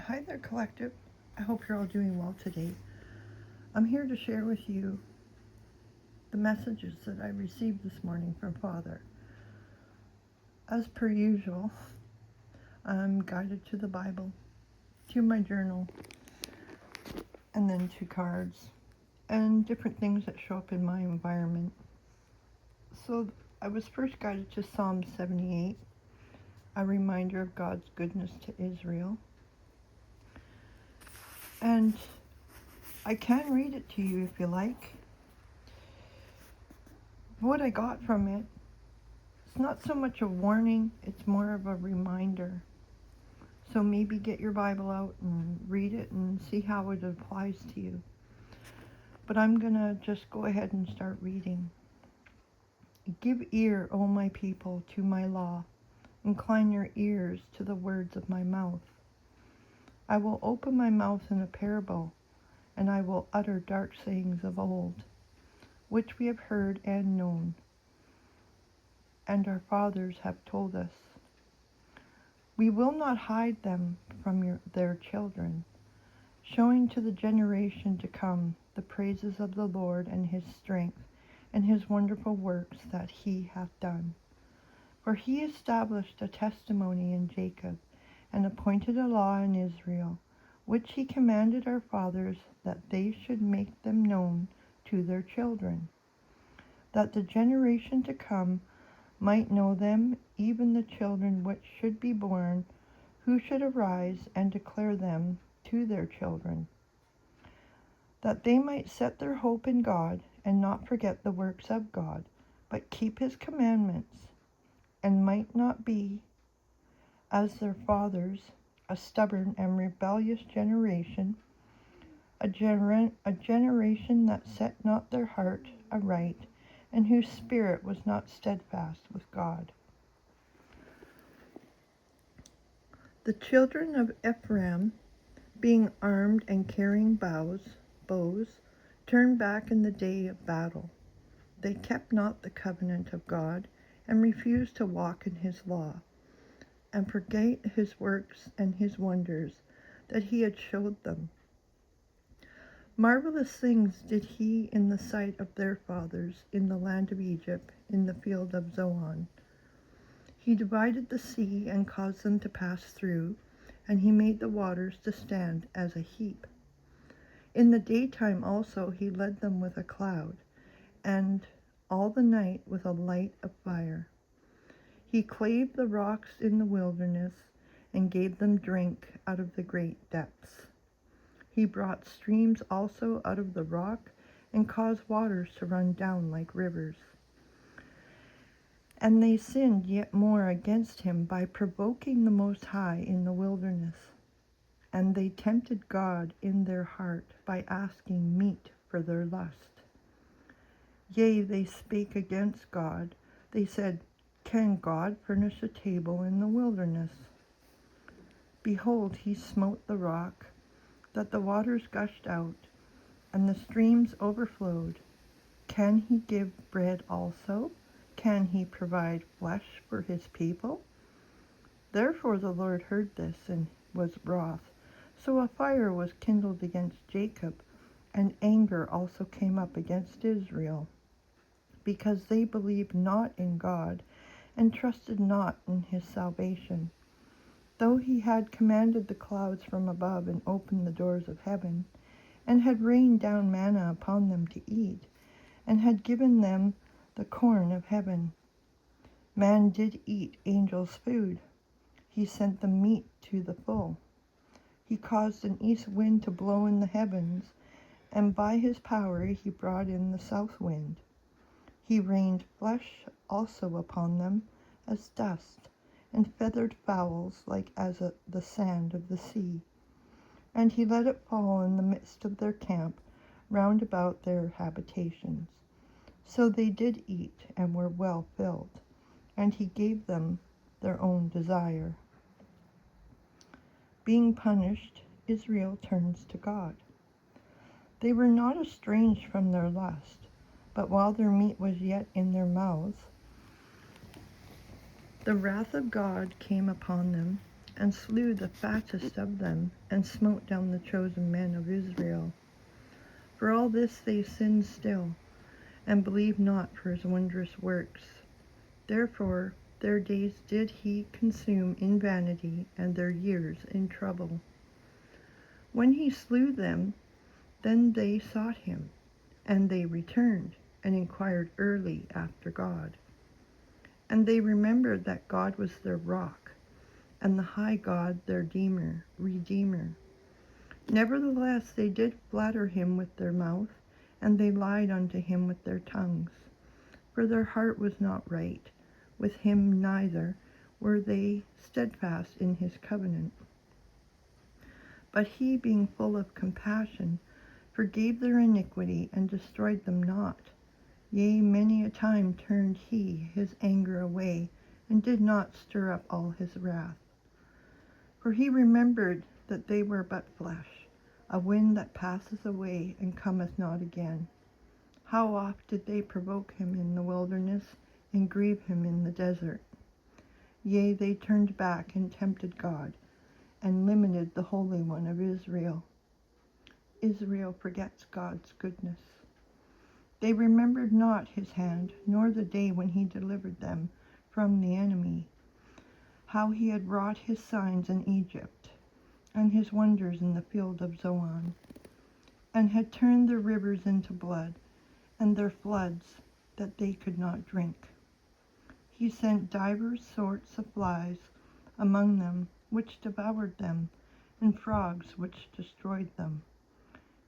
Hi there, Collective. I hope you're all doing well today. I'm here to share with you the messages that I received this morning from Father. As per usual, I'm guided to the Bible, to my journal, and then to cards and different things that show up in my environment. So I was first guided to Psalm 78, a reminder of God's goodness to Israel. And I can read it to you if you like. What I got from it, it's not so much a warning, it's more of a reminder. So maybe get your Bible out and read it and see how it applies to you. But I'm going to just go ahead and start reading. Give ear, O my people, to my law. Incline your ears to the words of my mouth. I will open my mouth in a parable, and I will utter dark sayings of old, which we have heard and known, and our fathers have told us. We will not hide them from their children, showing to the generation to come the praises of the Lord and his strength, and his wonderful works that he hath done. For he established a testimony in Jacob, and appointed a law in Israel, which he commanded our fathers, that they should make them known to their children, that the generation to come might know them, even the children which should be born, who should arise and declare them to their children, that they might set their hope in God, and not forget the works of God, but keep his commandments, and might not be, as their fathers, a stubborn and rebellious generation, a generation that set not their heart aright, and whose spirit was not steadfast with God. The children of Ephraim, being armed and carrying bows, turned back in the day of battle. They kept not the covenant of God, and refused to walk in his law, and forgave his works and his wonders that he had showed them. Marvelous things did he in the sight of their fathers in the land of Egypt, in the field of Zoan. He divided the sea and caused them to pass through, and he made the waters to stand as a heap. In the daytime also he led them with a cloud, and all the night with a light of fire. He clave the rocks in the wilderness, and gave them drink out of the great depths. He brought streams also out of the rock, and caused waters to run down like rivers. And they sinned yet more against him by provoking the Most High in the wilderness. And they tempted God in their heart by asking meat for their lust. Yea, they spake against God. They said, Can God furnish a table in the wilderness? Behold, he smote the rock, that the waters gushed out, and the streams overflowed. Can he give bread also? Can he provide flesh for his people? Therefore the Lord heard this, and was wroth. So a fire was kindled against Jacob, and anger also came up against Israel, because they believed not in God, and trusted not in his salvation. Though he had commanded the clouds from above, and opened the doors of heaven, and had rained down manna upon them to eat, and had given them the corn of heaven. Man did eat angels' food. He sent them meat to the full. He caused an east wind to blow in the heavens, and by his power he brought in the south wind. He rained flesh also upon them as dust, and feathered fowls like as the sand of the sea. And he let it fall in the midst of their camp, round about their habitations. So they did eat, and were well filled, and he gave them their own desire. Being punished, Israel turns to God. They were not estranged from their lust, but while their meat was yet in their mouths, the wrath of God came upon them, and slew the fattest of them, and smote down the chosen men of Israel. For all this they sinned still, and believed not for his wondrous works. Therefore their days did he consume in vanity, and their years in trouble. When he slew them, then they sought him, and they returned, and inquired early after God. And they remembered that God was their rock, and the high God their Redeemer. Nevertheless they did flatter him with their mouth, and they lied unto him with their tongues. For their heart was not right with him, neither were they steadfast in his covenant. But he, being full of compassion, forgave their iniquity, and destroyed them not. Yea, many a time turned he his anger away, and did not stir up all his wrath. For he remembered that they were but flesh, a wind that passes away and cometh not again. How oft did they provoke him in the wilderness, and grieve him in the desert? Yea, they turned back and tempted God, and limited the Holy One of Israel. Israel forgets God's goodness. They remembered not his hand, nor the day when he delivered them from the enemy, how he had wrought his signs in Egypt, and his wonders in the field of Zoan, and had turned their rivers into blood, and their floods that they could not drink. He sent divers sorts of flies among them, which devoured them, and frogs which destroyed them.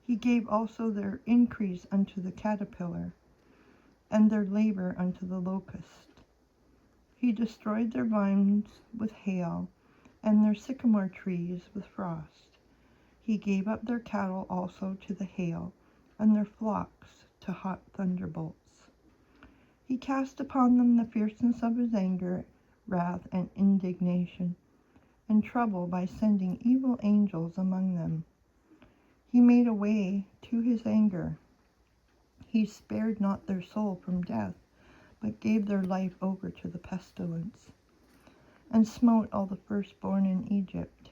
He gave also their increase unto the caterpillar, and their labor unto the locust. He destroyed their vines with hail, and their sycamore trees with frost. He gave up their cattle also to the hail, and their flocks to hot thunderbolts. He cast upon them the fierceness of his anger, wrath, and indignation, and trouble by sending evil angels among them. He made a way to his anger. He spared not their soul from death, but gave their life over to the pestilence, and smote all the firstborn in Egypt,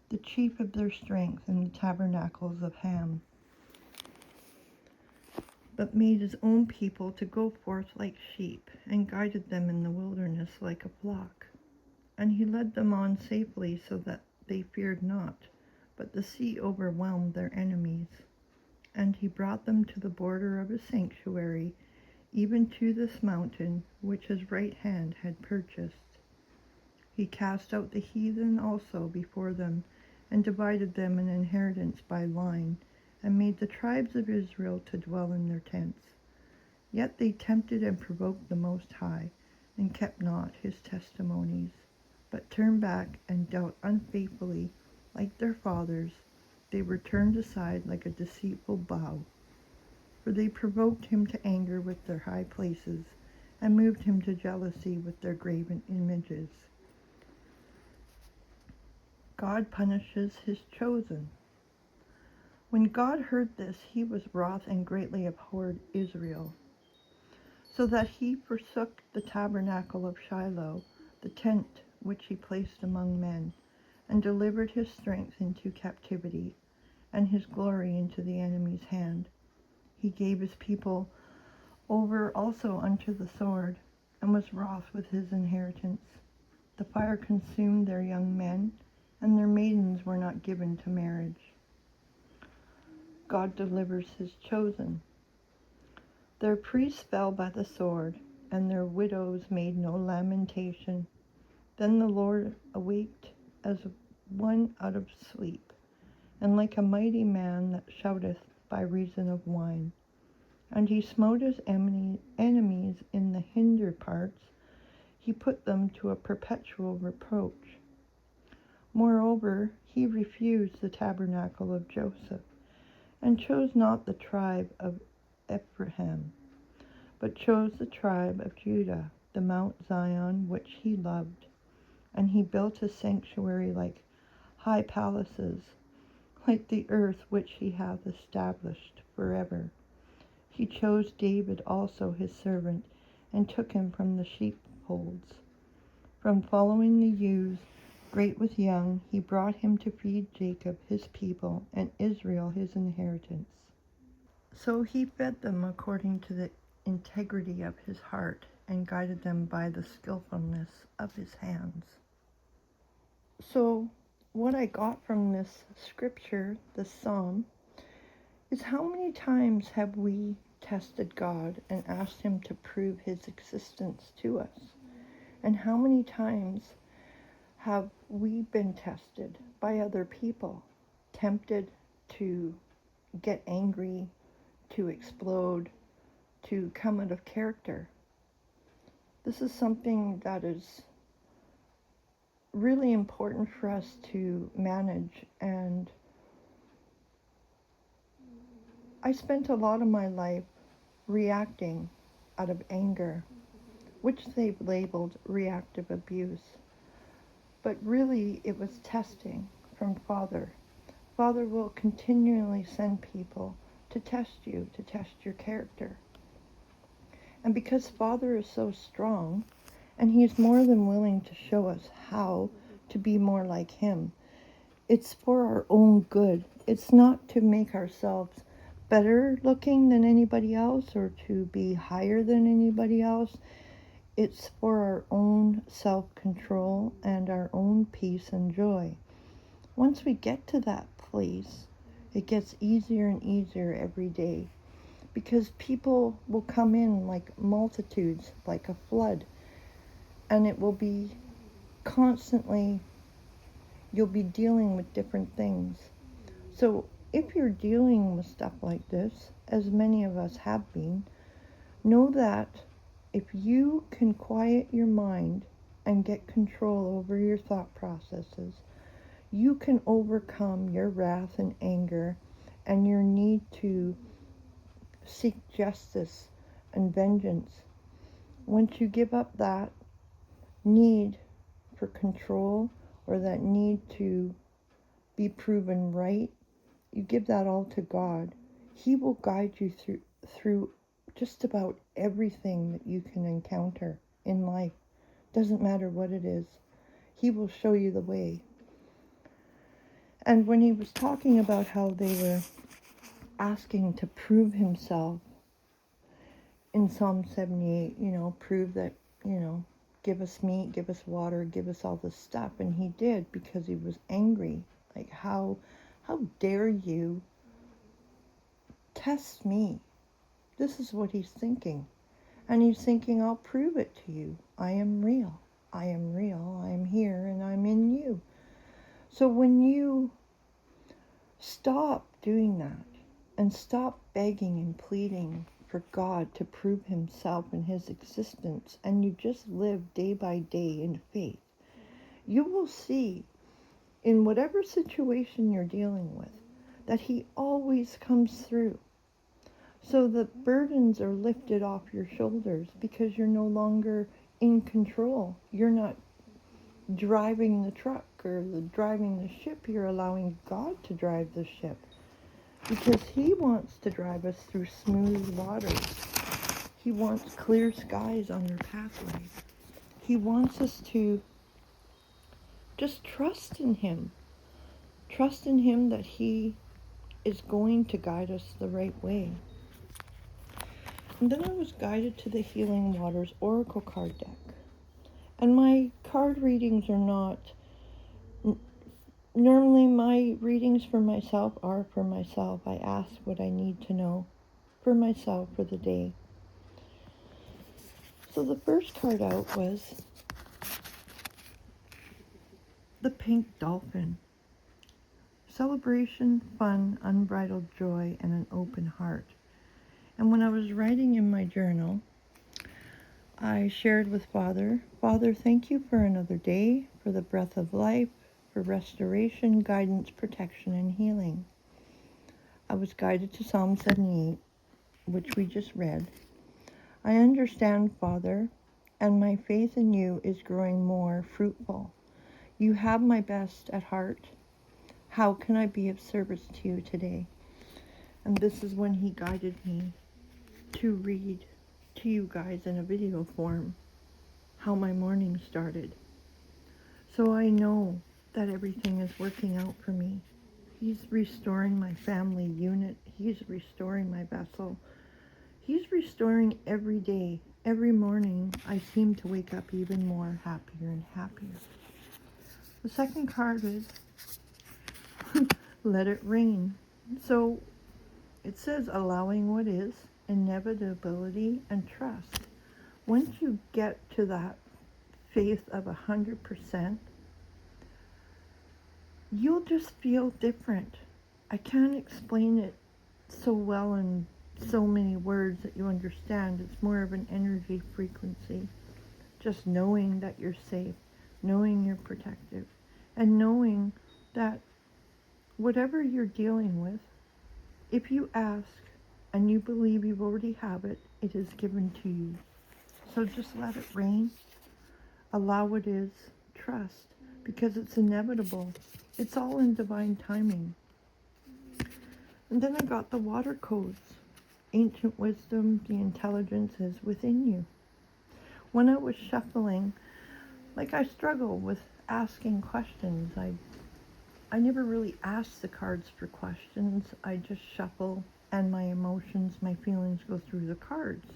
the chief of their strength in the tabernacles of Ham, but made his own people to go forth like sheep, and guided them in the wilderness like a flock. And he led them on safely, so that they feared not, but the sea overwhelmed their enemies. And he brought them to the border of his sanctuary, even to this mountain which his right hand had purchased. He cast out the heathen also before them, and divided them an inheritance by line, and made the tribes of Israel to dwell in their tents. Yet they tempted and provoked the Most High, and kept not his testimonies, but turned back and dealt unfaithfully like their fathers. They were turned aside like a deceitful bow. For they provoked him to anger with their high places, and moved him to jealousy with their graven images. God punishes his chosen. When God heard this, he was wroth and greatly abhorred Israel, so that he forsook the tabernacle of Shiloh, the tent which he placed among men, and delivered his strength into captivity, and his glory into the enemy's hand. He gave his people over also unto the sword, and was wroth with his inheritance. The fire consumed their young men, and their maidens were not given to marriage. God delivers his chosen. Their priests fell by the sword, and their widows made no lamentation. Then the Lord awaked as one out of sleep, and like a mighty man that shouteth by reason of wine. And he smote his enemies in the hinder parts. He put them to a perpetual reproach. Moreover, he refused the tabernacle of Joseph, and chose not the tribe of Ephraim, but chose the tribe of Judah, the Mount Zion which he loved. And he built a sanctuary like high palaces, like the earth which he hath established forever. He chose David also his servant, and took him from the sheepfolds, from following the ewes, great with young, he brought him to feed Jacob his people and Israel his inheritance. So he fed them according to the integrity of his heart and guided them by the skillfulness of his hands. So what I got from this scripture, this psalm, is how many times have we tested God and asked him to prove his existence to us? And how many times have we been tested by other people, tempted to get angry, to explode, to come out of character? This is something that is really important for us to manage, and I spent a lot of my life reacting out of anger, which they've labeled reactive abuse. But really, it was testing from Father. Father will continually send people to test you, to test your character. And because Father is so strong, and He's more than willing to show us how to be more like Him, it's for our own good. It's not to make ourselves better looking than anybody else or to be higher than anybody else. It's for our own self-control and our own peace and joy. Once we get to that place, it gets easier and easier every day, because people will come in like multitudes, like a flood, and it will be constantly, you'll be dealing with different things. So if you're dealing with stuff like this, as many of us have been, know that if you can quiet your mind and get control over your thought processes, you can overcome your wrath and anger and your need to seek justice and vengeance. Once you give up that need for control or that need to be proven right, you give that all to God. He will guide you through just about everything that you can encounter in life. Doesn't matter what it is. He will show you the way. And when he was talking about how they were asking to prove himself in Psalm 78, prove that, give us meat, give us water, give us all this stuff. And he did, because he was angry. Like, how dare you test me? This is what he's thinking. And he's thinking, I'll prove it to you. I am real. I am real. I am here and I'm in you. So when you stop doing that and stop begging and pleading for God to prove himself and his existence, and you just live day by day in faith, you will see in whatever situation you're dealing with that he always comes through. So the burdens are lifted off your shoulders because you're no longer in control. You're not driving the truck or driving the ship. You're allowing God to drive the ship, because he wants to drive us through smooth waters. He wants clear skies on your pathway. He wants us to just trust in him. Trust in him that he is going to guide us the right way. And then I was guided to the Healing Waters Oracle card deck. And my card readings are not... Normally my readings for myself are for myself. I ask what I need to know for myself for the day. So the first card out was the Pink Dolphin. Celebration, fun, unbridled joy, and an open heart. And when I was writing in my journal, I shared with Father, thank you for another day, for the breath of life, for restoration, guidance, protection, and healing. I was guided to Psalm 78, which we just read. I understand, Father, and my faith in you is growing more fruitful. You have my best at heart. How can I be of service to you today? And this is when he guided me to read to you guys in a video form how my morning started. So I know that everything is working out for me. He's restoring my family unit. He's restoring my vessel. He's restoring every day. Every morning, I seem to wake up even more happier and happier. The second card is Let It Rain. So it says allowing what is, inevitability, and trust. Once you get to that faith of 100%, you'll just feel different. I can't explain it so well in so many words that you understand. It's more of an energy frequency. Just knowing that you're safe, knowing you're protected, and knowing that whatever you're dealing with, if you ask and you believe you already have it, it is given to you. So just let it rain. Allow what is. Trust, because it's inevitable. It's all in divine timing. And then I got the water codes. Ancient wisdom, the intelligence is within you. When I was shuffling, I struggle with asking questions. I never really ask the cards for questions. I just shuffle and my emotions, my feelings go through the cards.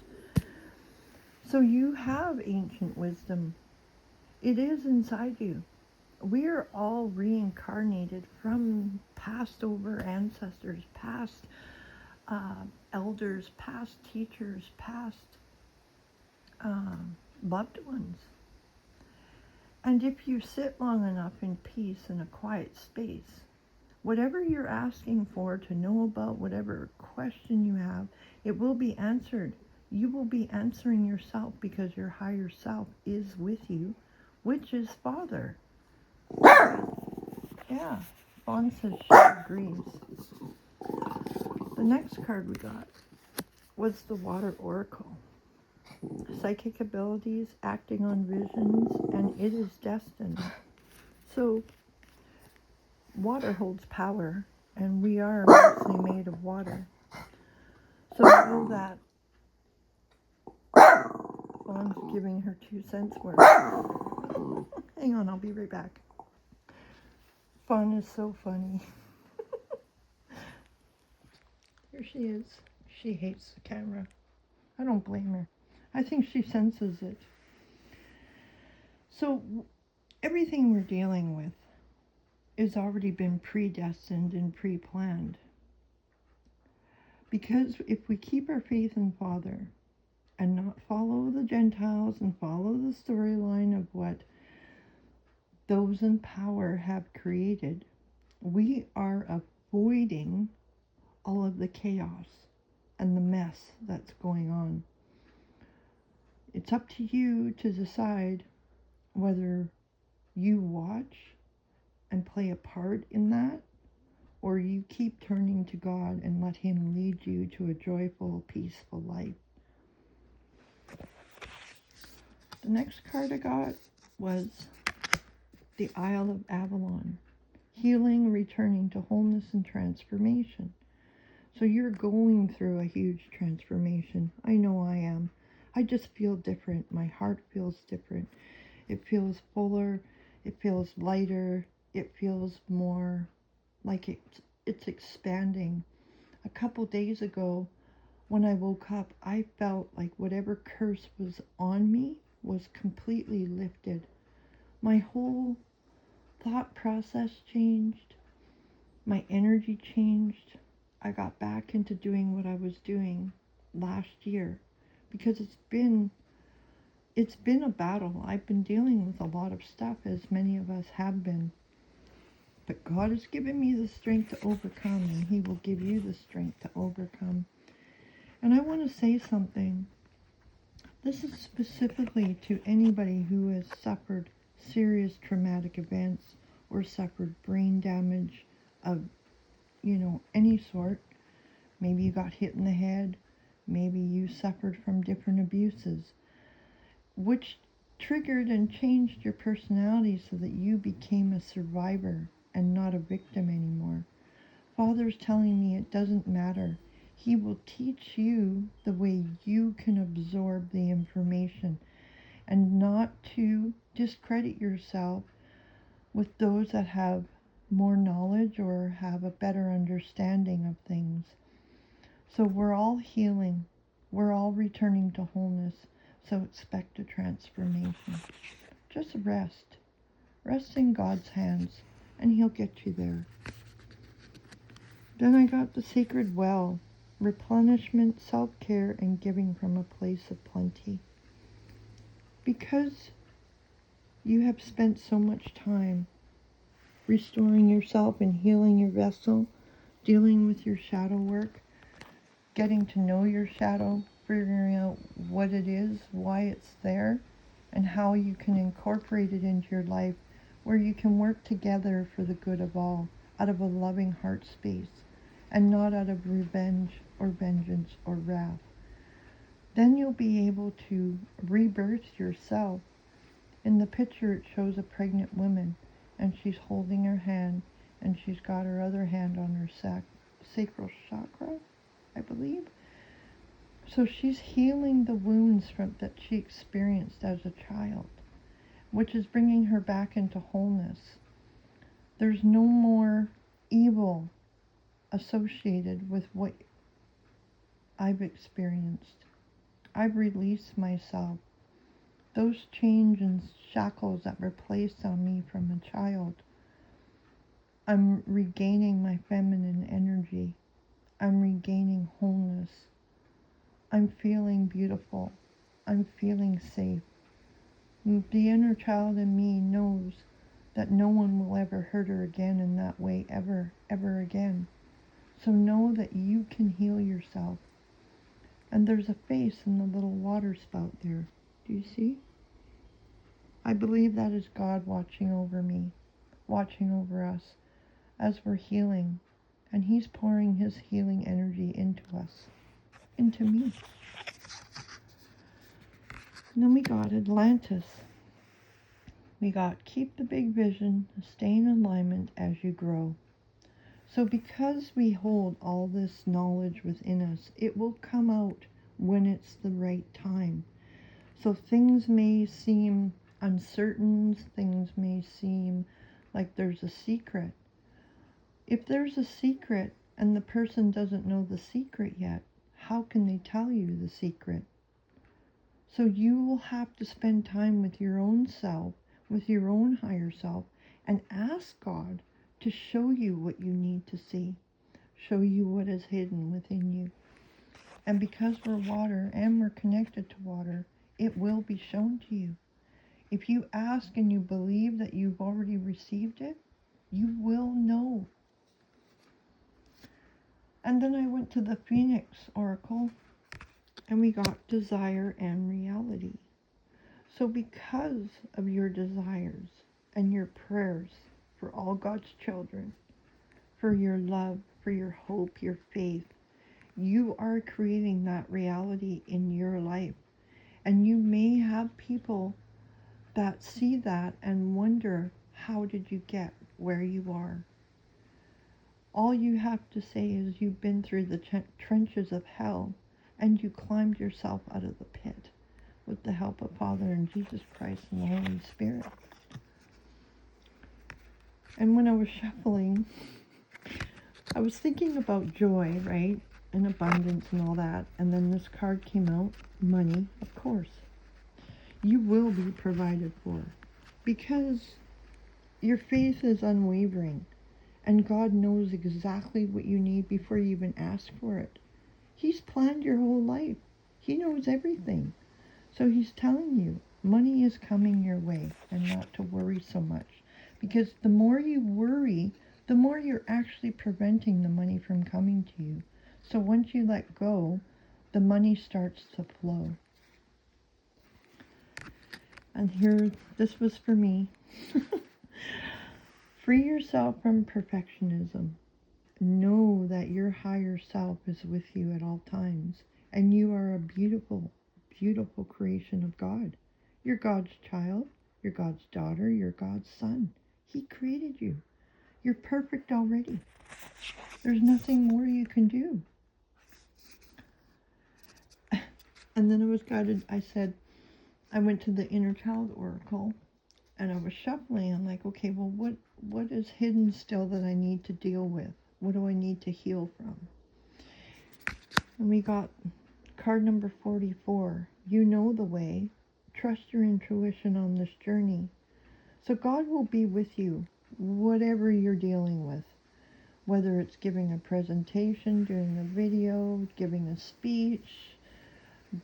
So you have ancient wisdom. It is inside you. We are all reincarnated from past over ancestors, past elders, past teachers, past loved ones. And if you sit long enough in peace in a quiet space, whatever you're asking for to know about, whatever question you have, it will be answered. You will be answering yourself because your higher self is with you, which is Father. Yeah, Fawn says she agrees. The next card we got was the Water Oracle. Psychic abilities, acting on visions, and it is destined. So, water holds power, and we are mostly made of water. So know that Fawn's giving her 2 cents worth. Hang on, I'll be right back. Fawn is so funny. Here she is. She hates the camera. I don't blame her. I think she senses it. So everything we're dealing with has already been predestined and pre-planned. Because if we keep our faith in Father and not follow the Gentiles and follow the storyline of what those in power have created, we are avoiding all of the chaos and the mess that's going on. It's up to you to decide whether you watch and play a part in that, or you keep turning to God and let Him lead you to a joyful, peaceful life. The next card I got was the Isle of Avalon. Healing, returning to wholeness and transformation. So you're going through a huge transformation. I know I am. I just feel different. My heart feels different. It feels fuller. It feels lighter. It feels more like it's expanding. A couple days ago, when I woke up, I felt like whatever curse was on me was completely lifted. My whole thought process changed. My energy changed. I got back into doing what I was doing last year because it's been a battle. I've been dealing with a lot of stuff, as many of us have been. But God has given me the strength to overcome, and He will give you the strength to overcome. And I want to say something. This is specifically to anybody who has suffered serious traumatic events or suffered brain damage of, any sort. Maybe you got hit in the head. Maybe you suffered from different abuses, which triggered and changed your personality so that you became a survivor and not a victim anymore. Father's telling me it doesn't matter. He will teach you the way you can absorb the information and not to discredit yourself with those that have more knowledge or have a better understanding of things. So we're all healing. We're all returning to wholeness. So expect a transformation. Just rest. Rest in God's hands, and He'll get you there. Then I got the sacred well, replenishment, self-care, and giving from a place of plenty. Because you have spent so much time restoring yourself and healing your vessel, dealing with your shadow work, getting to know your shadow, figuring out what it is, why it's there, and how you can incorporate it into your life where you can work together for the good of all, out of a loving heart space, and not out of revenge or vengeance or wrath. Then you'll be able to rebirth yourself. In the picture it shows a pregnant woman, and she's holding her hand, and she's got her other hand on her sacral chakra, I believe. So she's healing the wounds that she experienced as a child, which is bringing her back into wholeness. There's no more evil associated with what I've experienced. I've released myself. Those chains and shackles that were placed on me from a child, I'm regaining my feminine energy. I'm regaining wholeness. I'm feeling beautiful. I'm feeling safe. The inner child in me knows that no one will ever hurt her again in that way, ever, ever again. So know that you can heal yourself. And there's a face in the little water spout there. Do you see? I believe that is God watching over me, watching over us as we're healing. And He's pouring His healing energy into us, into me. And then we got Atlantis. We got keep the big vision, stay in alignment as you grow. So because we hold all this knowledge within us, it will come out when it's the right time. So things may seem uncertain, things may seem like there's a secret. If there's a secret and the person doesn't know the secret yet, how can they tell you the secret? So you will have to spend time with your own self, with your own higher self, and ask God to show you what you need to see, show you what is hidden within you. And because we're water and we're connected to water, it will be shown to you. If you ask and you believe that you've already received it, you will know. And then I went to the Phoenix Oracle, and we got desire and reality. So because of your desires and your prayers for all God's children, for your love, for your hope, your faith, you are creating that reality in your life. And you may have people that see that and wonder, how did you get where you are? All you have to say is you've been through the trenches of hell, and you climbed yourself out of the pit with the help of Father and Jesus Christ and the Holy Spirit. And when I was shuffling, I was thinking about joy, right? And abundance and all that. And then this card came out, money, of course. You will be provided for because your faith is unwavering. And God knows exactly what you need before you even ask for it. He's planned your whole life. He knows everything. So He's telling you, money is coming your way, and not to worry so much. Because the more you worry, the more you're actually preventing the money from coming to you. So once you let go, the money starts to flow. And here, this was for me. Free yourself from perfectionism. Know that your higher self is with you at all times, and you are a beautiful, beautiful creation of God. You're God's child, you're God's daughter, you're God's son. He created you. You're perfect already. There's nothing more you can do. And then I was guided, I went to the Inner Child Oracle, And I was shuffling. I'm like, okay, well, what is hidden still that I need to deal with? What do I need to heal from? And we got card number 44. You know the way. Trust your intuition on this journey. So God will be with you, whatever you're dealing with. Whether it's giving a presentation, doing a video, giving a speech,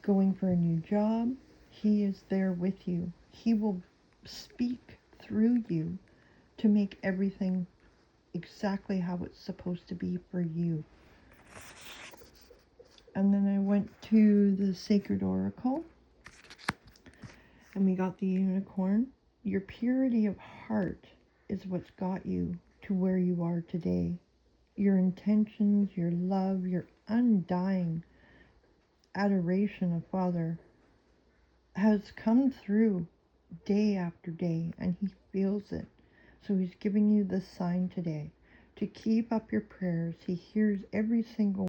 going for a new job, He is there with you. He will speak through you to make everything exactly how it's supposed to be for you. And then I went to the Sacred Oracle, and we got the unicorn. Your purity of heart is what's got you to where you are today. Your intentions, your love, your undying adoration of Father has come through day after day, and He feels it. So He's giving you this sign today to keep up your prayers. He hears every single